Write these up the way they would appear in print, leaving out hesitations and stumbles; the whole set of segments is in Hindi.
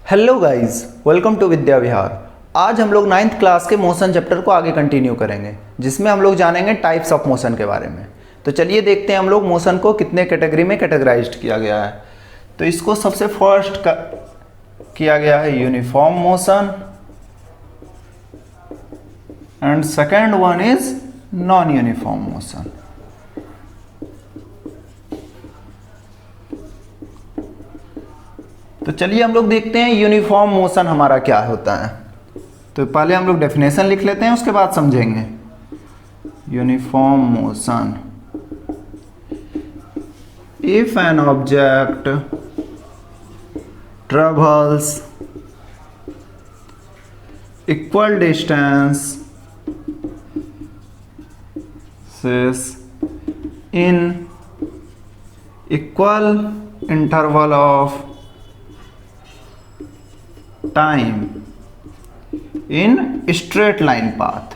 Hello guys, welcome to Vidya Vihar. आज हम लोग 9th क्लास के मोशन चैप्टर को आगे कंटिन्यू करेंगे, जिसमें हम लोग जानेंगे टाइप्स ऑफ मोशन के बारे में। तो चलिए देखते हैं हम लोग मोशन को कितने कैटेगरी में कैटेगराइज्ड किया गया है। तो इसको सबसे फर्स्ट किया गया है uniform motion and second one is non uniform motion. तो चलिए हम लोग देखते हैं यूनिफॉर्म मोशन हमारा क्या होता है। तो पहले हम लोग डेफिनेशन लिख लेते हैं, उसके बाद समझेंगे। Uniform motion, if an object travels equal distance in equal interval of time in straight line path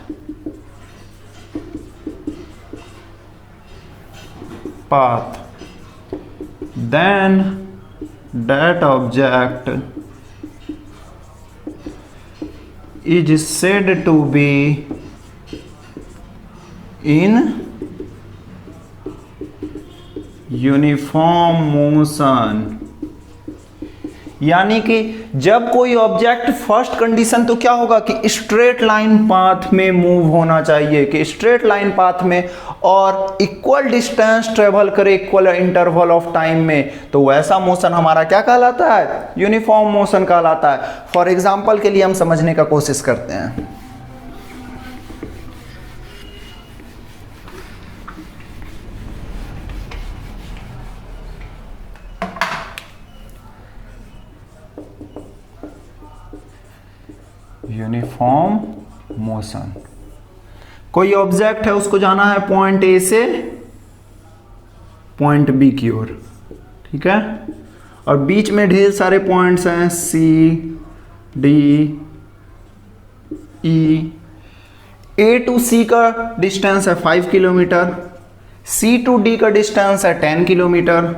then that object is said to be in uniform motion। यानी कि जब कोई ऑब्जेक्ट फर्स्ट कंडीशन तो क्या होगा कि स्ट्रेट लाइन पाथ में मूव होना चाहिए, कि स्ट्रेट लाइन पाथ में और इक्वल डिस्टेंस ट्रेवल करे इक्वल इंटरवल ऑफ टाइम में, तो वैसा मोशन हमारा क्या कहलाता है? यूनिफॉर्म मोशन कहलाता है। फॉर एग्जांपल के लिए हम समझने का कोशिश करते हैं। यूनिफॉर्म मोशन, कोई ऑब्जेक्ट है, उसको जाना है पॉइंट ए से पॉइंट बी की ओर, ठीक है, और बीच में ढेर सारे पॉइंट्स हैं, C D E. A to सी का डिस्टेंस है 5 किलोमीटर, सी टू डी का डिस्टेंस है 10 किलोमीटर,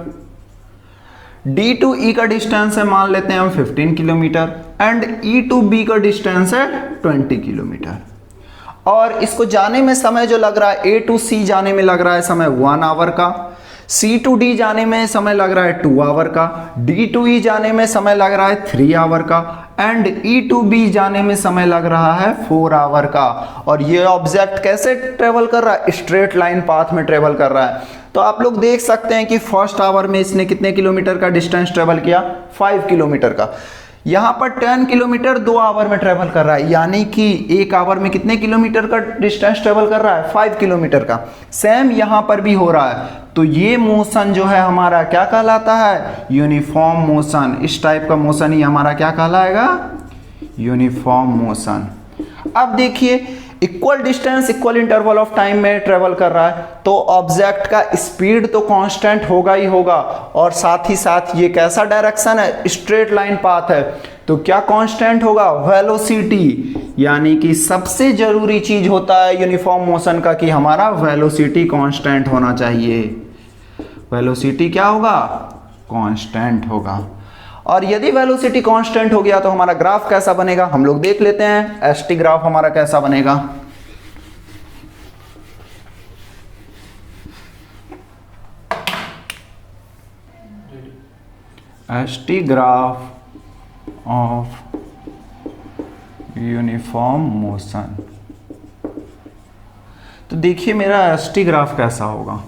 डी टू ई का डिस्टेंस है मान लेते हैं हम 15 kilometre and E to B का डिस्टेंस है 20 किलोमीटर। और इसको जाने में समय जो लग रहा है, ए टू सी जाने में लग रहा है समय 1 आवर का, सी टू डी जाने में समय लग रहा है 2 आवर का, डी टू ई जाने में समय लग रहा है 3 आवर का एंड ई टू बी जाने में समय लग रहा है 4 आवर का। और ये ऑब्जेक्ट कैसे ट्रेवल कर रहा है? स्ट्रेट लाइन पाथ में ट्रेवल कर रहा है। तो आप लोग देख सकते हैं कि फर्स्ट आवर में इसने कितने किलोमीटर का डिस्टेंस ट्रेवल किया? 5 किलोमीटर का। यहाँ पर 10 किलोमीटर 2 आवर में ट्रेवल कर रहा है, यानी कि 1 आवर में कितने किलोमीटर का डिस्टेंस ट्रेवल कर रहा है? 5 किलोमीटर का। सेम यहाँ पर भी हो रहा है। तो ये मोशन जो है हमारा क्या कहलाता है? Uniform motion. इस टाइप का मोशन ही हमारा क्या कहलाएगा? Uniform motion. अब देखिए, equal distance equal interval of time में ट्रेवल कर रहा है, तो ऑब्जेक्ट का स्पीड तो कांस्टेंट होगा ही होगा, और साथ ही साथ ये कैसा डायरेक्शन है? स्ट्रेट लाइन पाथ है, तो क्या कांस्टेंट होगा? वेलोसिटी। यानी कि सबसे जरूरी चीज होता है यूनिफॉर्म मोशन का कि हमारा वेलोसिटी कांस्टेंट होना चाहिए। वेलोसिटी क्या होगा? कांस्टेंट होगा। और यदि वेलोसिटी कांस्टेंट हो गया तो हमारा ग्राफ कैसा बनेगा हम लोग देख लेते हैं। एसटी ग्राफ हमारा कैसा बनेगा? ST graph of uniform motion. तो देखिए मेरा एसटी ग्राफ कैसा होगा।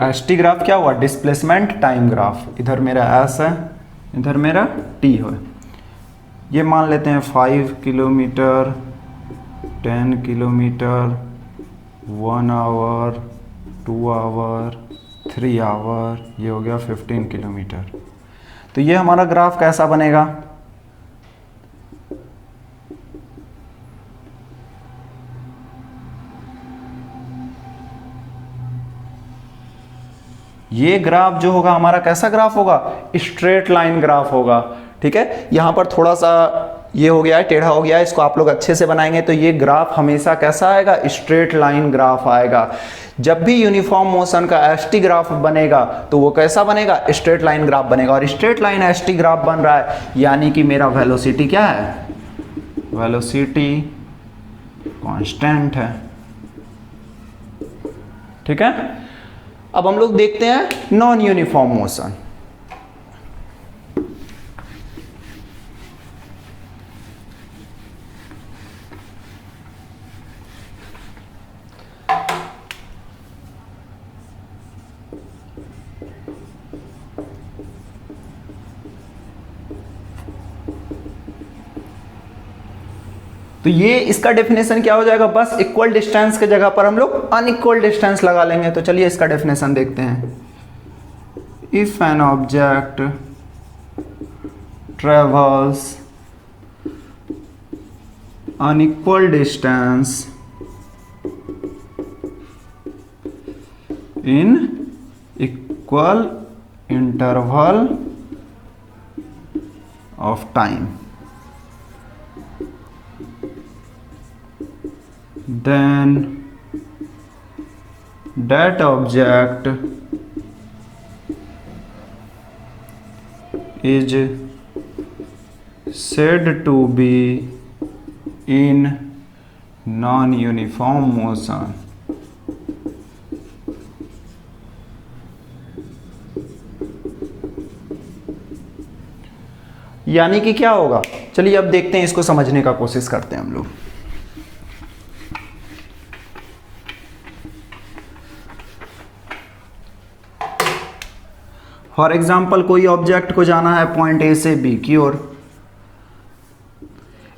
एसटी ग्राफ क्या हुआ? Displacement time graph. इधर मेरा एस है, इधर मेरा टी है। ये मान लेते हैं 5 kilometre, 10 kilometre, 1 hour, 2 hour, 3 hour, ये हो गया 15 किलोमीटर। तो ये हमारा ग्राफ कैसा बनेगा? ये ग्राफ जो होगा हमारा कैसा ग्राफ होगा? स्ट्रेट लाइन ग्राफ होगा, ठीक है। यहां पर थोड़ा सा ये हो गया है, टेढ़ा हो गया है, इसको आप लोग अच्छे से बनाएंगे तो ये ग्राफ हमेशा कैसा आएगा, स्ट्रेट लाइन ग्राफ आएगा। जब भी यूनिफॉर्म मोशन का एसटी ग्राफ बनेगा तो वो कैसा बनेगा, स्ट्रेट लाइन ग्राफ बनेगा। और स्ट्रेट लाइन एसटी ग्राफ बन रहा है यानी कि मेरा वेलोसिटी क्या है, वेलोसिटी कांस्टेंट है। ठीक है, अब हम लोग देखते हैं नॉन यूनिफॉर्म मोशन। तो ये इसका डेफिनेशन क्या हो जाएगा, बस इक्वल डिस्टेंस के जगह पर हम लोग अनइक्वल डिस्टेंस लगा लेंगे। तो चलिए इसका डेफिनेशन देखते हैं। If an object travels unequal distance in equal interval of time, then that object is said to be in non-uniform motion। यानी कि क्या होगा, चलिए अब देखते हैं, इसको समझने का कोशिश करते हैं हम लोग। फॉर एग्जाम्पल कोई ऑब्जेक्ट को जाना है पॉइंट ए से बी की ओर,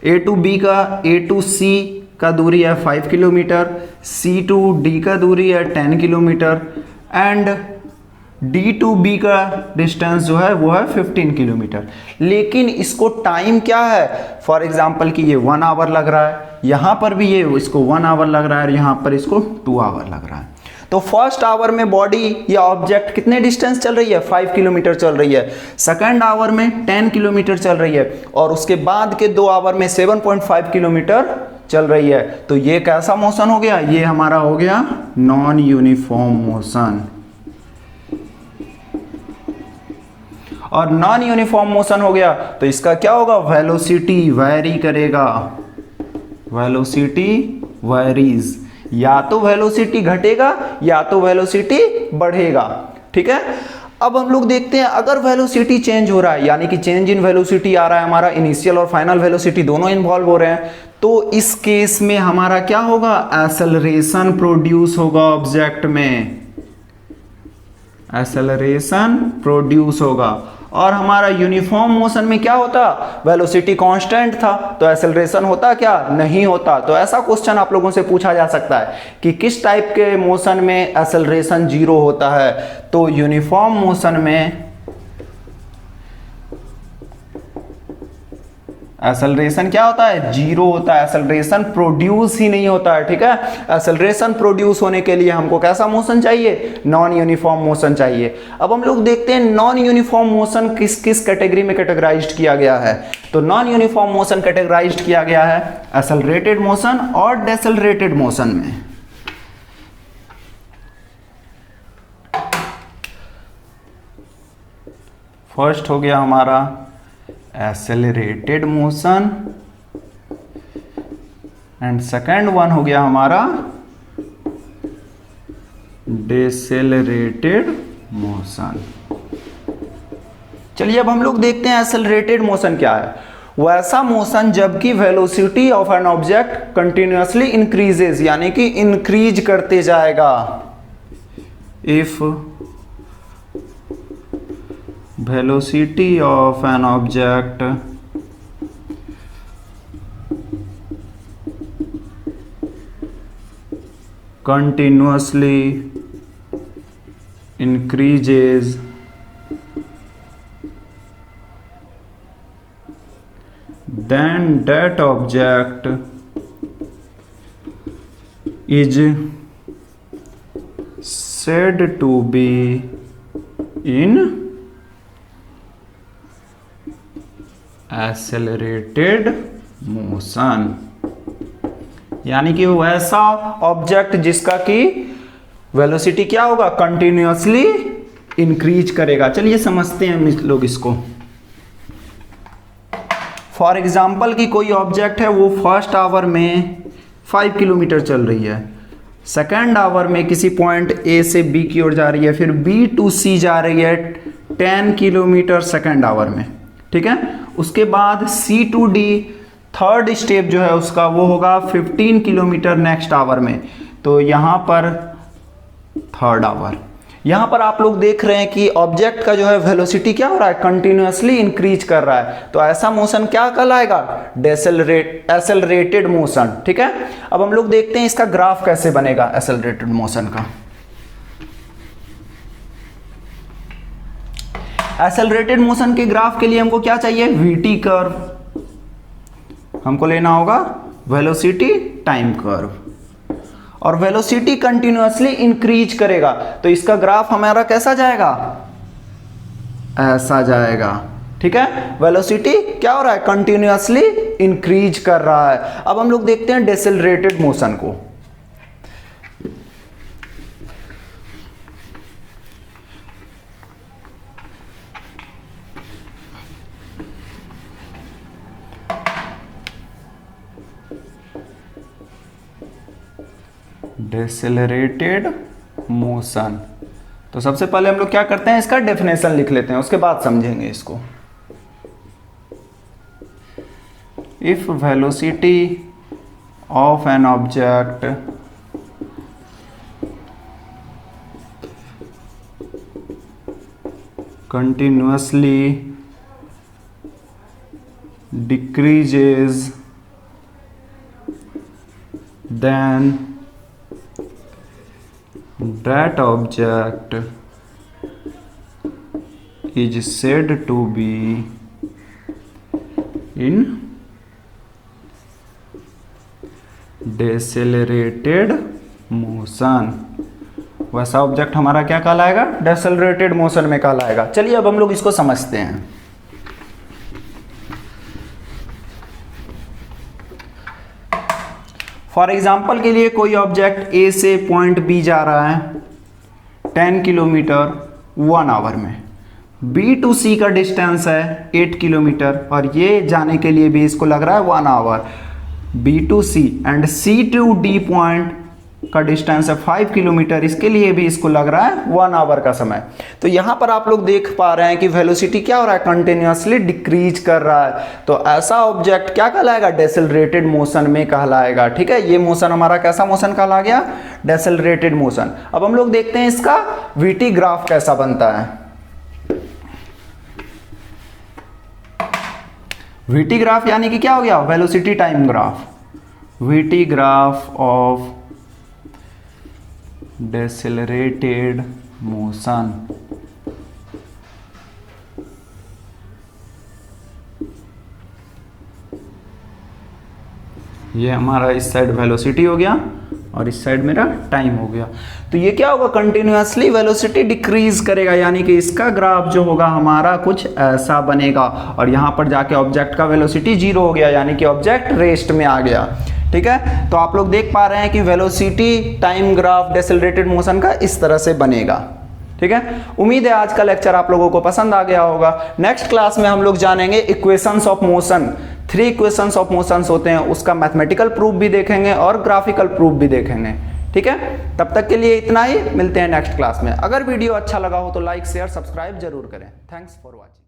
ए टू बी का, ए टू सी का दूरी है 5 किलोमीटर, सी टू डी का दूरी है 10 kilometre and D to B का डिस्टेंस जो है वो है 15 किलोमीटर। लेकिन इसको टाइम क्या है, फॉर एग्जाम्पल कि ये 1 आवर लग रहा है, यहाँ पर भी ये इसको 1 आवर लग रहा है और यहाँ पर इसको 2 आवर लग रहा है। तो फर्स्ट आवर में बॉडी या ऑब्जेक्ट कितने डिस्टेंस चल रही है, 5 किलोमीटर चल रही है, सेकंड आवर में 10 किलोमीटर चल रही है और उसके बाद के 2 आवर में 7.5 किलोमीटर चल रही है। तो ये कैसा मोशन हो गया, ये हमारा हो गया नॉन यूनिफॉर्म मोशन। और नॉन यूनिफॉर्म मोशन हो गया तो इसका क्या होगा, वेलोसिटी वेरी करेगा, वेलोसिटी वेरीज, या तो वेलोसिटी घटेगा या तो वेलोसिटी बढ़ेगा। ठीक है, अब हम लोग देखते हैं अगर वेलोसिटी चेंज हो रहा है, यानी कि चेंज इन वेलोसिटी आ रहा है, हमारा इनिशियल और फाइनल वेलोसिटी दोनों इन्वॉल्व हो रहे हैं, तो इस केस में हमारा क्या होगा, एक्सेलरेशन प्रोड्यूस होगा ऑब्जेक्ट में, एक्सेलरेशन प्रोड्यूस होगा। और हमारा यूनिफॉर्म मोशन में क्या होता, वेलोसिटी कांस्टेंट था, तो एक्सेलरेशन होता क्या, नहीं होता। तो ऐसा क्वेश्चन आप लोगों से पूछा जा सकता है कि किस टाइप के मोशन में एक्सेलरेशन 0 होता है। तो यूनिफॉर्म मोशन में एक्सेलरेशन क्या होता है, 0 होता है, एक्सेलरेशन प्रोड्यूस ही नहीं होता है। ठीक है, एक्सेलरेशन प्रोड्यूस होने के लिए हमको कैसा मोशन चाहिए, नॉन यूनिफॉर्म मोशन चाहिए। अब हम लोग देखते हैं नॉन यूनिफॉर्म मोशन किस किस कैटेगरी में कैटेगराइज्ड किया गया है। तो नॉन यूनिफॉर्म मोशन कैटेगराइज्ड किया गया है एक्सेलरेटेड मोशन और डेसेलरेटेड मोशन में। फर्स्ट हो गया हमारा accelerated motion and second one हो गया हमारा डेसेलरेटेड मोशन। चलिए अब हम लोग देखते हैं एक्सेलरेटेड मोशन क्या है। वैसा मोशन जबकि velocity of an object continuously increases, यानी कि इंक्रीज करते जाएगा। If velocity of an object continuously increases then that object is said to be in accelerated motion, यानी कि वैसा ऑब्जेक्ट जिसका कि वेलोसिटी क्या होगा, कंटिन्यूअसली इंक्रीज करेगा। चलिए समझते हैं हम लोग इसको। फॉर एग्जाम्पल कि कोई ऑब्जेक्ट है वो फर्स्ट आवर में 5 किलोमीटर चल रही है, सेकेंड आवर में किसी पॉइंट ए से बी की ओर जा रही है, फिर बी टू सी जा रही है 10 किलोमीटर सेकेंड आवर में, ठीक है। उसके बाद सी टू डी थर्ड स्टेप जो है उसका वो होगा 15 किलोमीटर नेक्स्ट आवर में। तो यहाँ पर थर्ड आवर, यहाँ पर आप लोग देख रहे हैं कि ऑब्जेक्ट का जो है वेलोसिटी क्या हो रहा है, कंटिन्यूअसली इंक्रीज कर रहा है। तो ऐसा मोशन क्या कहलाएगा, एसेलरेटेड मोशन, ठीक है। अब हम लोग देखते हैं इसका ग्राफ कैसे बनेगा एसेलरेटेड मोशन का। एसेलरेटेड मोशन के ग्राफ के लिए हमको क्या चाहिए, वीटी कर्व, हमको लेना होगा वेलोसिटी टाइम कर्व, और वेलोसिटी कंटिन्यूअसली इंक्रीज करेगा। तो इसका ग्राफ हमारा कैसा जाएगा, ऐसा जाएगा, ठीक है। वेलोसिटी क्या हो रहा है, कंटिन्यूअसली इंक्रीज कर रहा है। अब हम लोग देखते हैं डेसेलरेटेड मोशन को। डेसेलरेटेड मोशन, तो सबसे पहले हम लोग क्या करते हैं, इसका डेफिनेशन लिख लेते हैं, उसके बाद समझेंगे इसको। If velocity of an object continuously decreases then that object is said to be in decelerated motion। वैसा ऑब्जेक्ट हमारा क्या कहलाएगा, डेसेलरेटेड मोशन में कहलाएगा। चलिए अब हम लोग इसको समझते हैं। फॉर एग्जाम्पल के लिए कोई ऑब्जेक्ट ए से पॉइंट बी जा रहा है 10 किलोमीटर 1 आवर में, बी टू सी का डिस्टेंस है 8 किलोमीटर, और ये जाने के लिए भी इसको लग रहा है 1 hour. B to C and C to D point का डिस्टेंस है 5 किलोमीटर, इसके लिए भी इसको लग रहा है 1 आवर का समय। तो यहां पर आप लोग देख पा रहे हैं कि वेलोसिटी क्या हो रहा है, कंटिन्यूअसली डिक्रीज कर रहा है। तो ऐसा ऑब्जेक्ट क्या कहलाएगा, डेसेलरेटेड मोशन में कहलाएगा, ठीक है। ये मोशन हमारा कैसा मोशन कहला गया, डेसेलरेटेड मोशन। अब हम लोग देखते हैं इसका वीटी ग्राफ कैसा बनता है। वीटी ग्राफ यानी कि क्या हो गया, velocity time graph, VT graph of decelerated motion. ये हमारा इस साइड वेलोसिटी हो गया और इस साइड मेरा टाइम हो गया। तो ये क्या होगा, कंटिन्यूअसली वेलोसिटी डिक्रीज करेगा, यानी कि इसका ग्राफ जो होगा हमारा कुछ ऐसा बनेगा। और यहां पर जाके ऑब्जेक्ट का वेलोसिटी 0 हो गया, यानी कि ऑब्जेक्ट रेस्ट में आ गया, ठीक है। तो आप लोग देख पा रहे हैं कि वेलोसिटी टाइम ग्राफ डेसेलरेटेड मोशन का इस तरह से बनेगा, ठीक है। उम्मीद है आज का लेक्चर आप लोगों को पसंद आ गया होगा। नेक्स्ट क्लास में हम लोग जानेंगे equations of motion. 3 equations of motions होते हैं, उसका मैथमेटिकल प्रूफ भी देखेंगे और ग्राफिकल प्रूफ भी देखेंगे, ठीक है। तब तक के लिए इतना ही, मिलते हैं नेक्स्ट क्लास में। अगर वीडियो अच्छा लगा हो तो लाइक शेयर सब्सक्राइब जरूर करें। Thanks for watching.